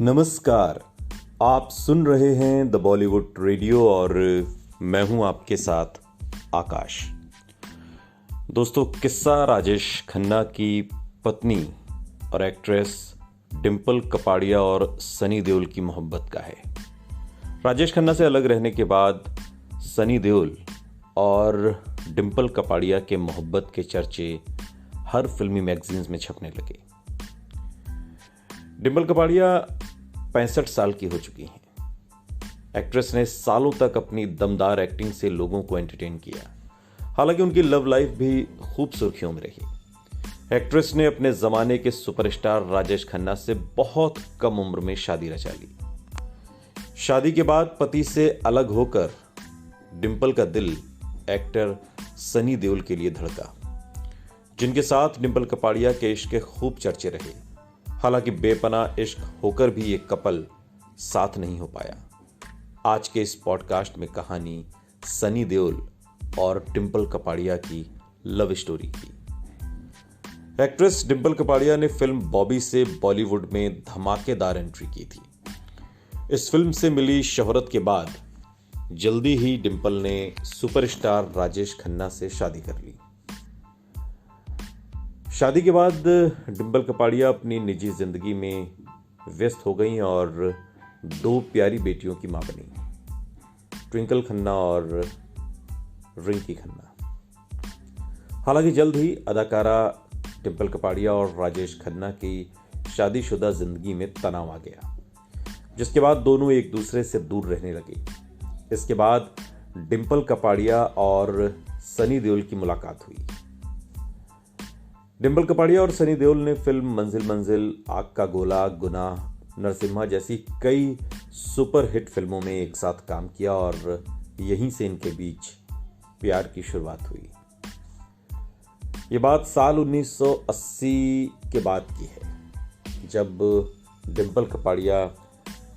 नमस्कार। आप सुन रहे हैं द बॉलीवुड रेडियो और मैं हूं आपके साथ आकाश। दोस्तों, किस्सा राजेश खन्ना की पत्नी और एक्ट्रेस डिंपल कपाड़िया और सनी देओल की मोहब्बत का है। राजेश खन्ना से अलग रहने के बाद सनी देओल और डिंपल कपाड़िया के मोहब्बत के चर्चे हर फिल्मी मैगजीन्स में छपने लगे। डिंपल कपाड़िया 65 साल की हो चुकी हैं। एक्ट्रेस ने सालों तक अपनी दमदार एक्टिंग से लोगों को एंटरटेन किया। हालांकि उनकी लव लाइफ भी खूब सुर्खियों में रही। एक्ट्रेस ने अपने जमाने के सुपरस्टार राजेश खन्ना से बहुत कम उम्र में शादी रचा ली। शादी के बाद पति से अलग होकर डिंपल का दिल एक्टर सनी देओल के लिए धड़का, जिनके साथ डिंपल कपाड़िया के इश्क के खूब चर्चे रहे। हालांकि बेपनाह इश्क होकर भी ये कपल साथ नहीं हो पाया। आज के इस पॉडकास्ट में कहानी सनी देओल और डिंपल कपाड़िया की लव स्टोरी की। एक्ट्रेस डिंपल कपाड़िया ने फिल्म बॉबी से बॉलीवुड में धमाकेदार एंट्री की थी। इस फिल्म से मिली शोहरत के बाद जल्दी ही डिंपल ने सुपरस्टार राजेश खन्ना से शादी कर ली। शादी के बाद डिंपल कपाड़िया अपनी निजी जिंदगी में व्यस्त हो गईं और 2 प्यारी बेटियों की मां बनी, ट्विंकल खन्ना और रिंकी खन्ना। हालांकि जल्द ही अदाकारा डिंपल कपाड़िया और राजेश खन्ना की शादीशुदा जिंदगी में तनाव आ गया, जिसके बाद दोनों एक दूसरे से दूर रहने लगे। इसके बाद डिंपल कपाड़िया और सनी देओल की मुलाकात हुई। डिंपल कपाड़िया और सनी देओल ने फिल्म मंजिल मंजिल, आग का गोला, गुनाह, नरसिम्हा जैसी कई सुपरहिट फिल्मों में एक साथ काम किया और यहीं से इनके बीच प्यार की शुरुआत हुई। ये बात साल 1980 के बाद की है, जब डिंपल कपाड़िया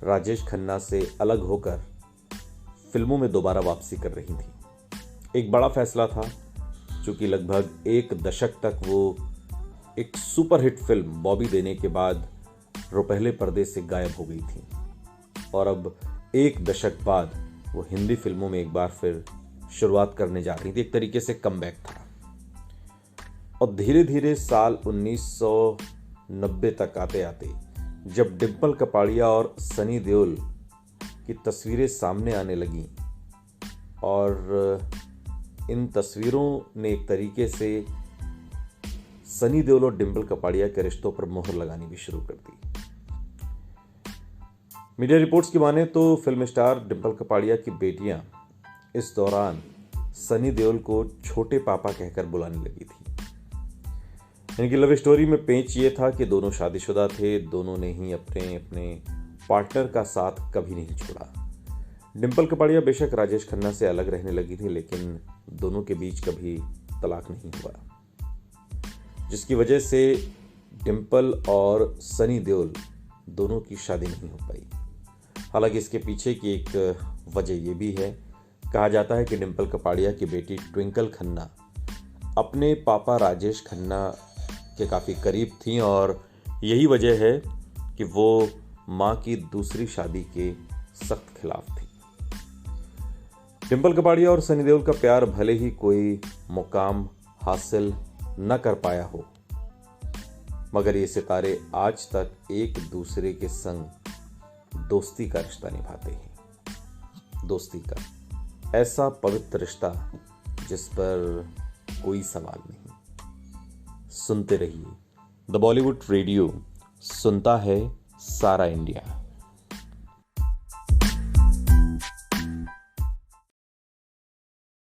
राजेश खन्ना से अलग होकर फिल्मों में दोबारा वापसी कर रही थी। एक बड़ा फैसला था, क्योंकि लगभग 1 दशक तक वो एक सुपरहिट फिल्म बॉबी देने के बाद रुपहले पर्दे से गायब हो गई थी और अब 1 दशक बाद वो हिंदी फिल्मों में एक बार फिर शुरुआत करने जा रही थी। एक तरीके से कमबैक था। और धीरे धीरे साल 1990 तक आते आते जब डिंपल कपाड़िया और सनी देओल की तस्वीरें सामने आने लगीं और इन तस्वीरों ने एक तरीके से सनी देओल और डिंपल कपाड़िया के रिश्तों पर मोहर लगानी भी शुरू कर दी। मीडिया रिपोर्ट्स की माने तो फिल्म स्टार डिंपल कपाड़िया की बेटियां इस दौरान सनी देओल को छोटे पापा कहकर बुलाने लगी थी। इनकी लव स्टोरी में पेंच ये था कि दोनों शादीशुदा थे, दोनों ने ही अपने अपने पार्टनर का साथ कभी नहीं छोड़ा। डिंपल कपाड़िया बेशक राजेश खन्ना से अलग रहने लगी थी, लेकिन दोनों के बीच कभी तलाक नहीं हुआ, जिसकी वजह से डिंपल और सनी देओल दोनों की शादी नहीं हो पाई। हालांकि इसके पीछे की एक वजह यह भी है, कहा जाता है कि डिंपल कपाड़िया की बेटी ट्विंकल खन्ना अपने पापा राजेश खन्ना के काफ़ी करीब थीं और यही वजह है कि वो मां की दूसरी शादी के सख्त खिलाफ थी। डिंपल कपाड़िया और सनी देओल का प्यार भले ही कोई मुकाम हासिल न कर पाया हो, मगर ये सितारे आज तक एक दूसरे के संग दोस्ती का रिश्ता निभाते हैं। दोस्ती का ऐसा पवित्र रिश्ता जिस पर कोई सवाल नहीं। सुनते रहिए द बॉलीवुड रेडियो, सुनता है सारा इंडिया।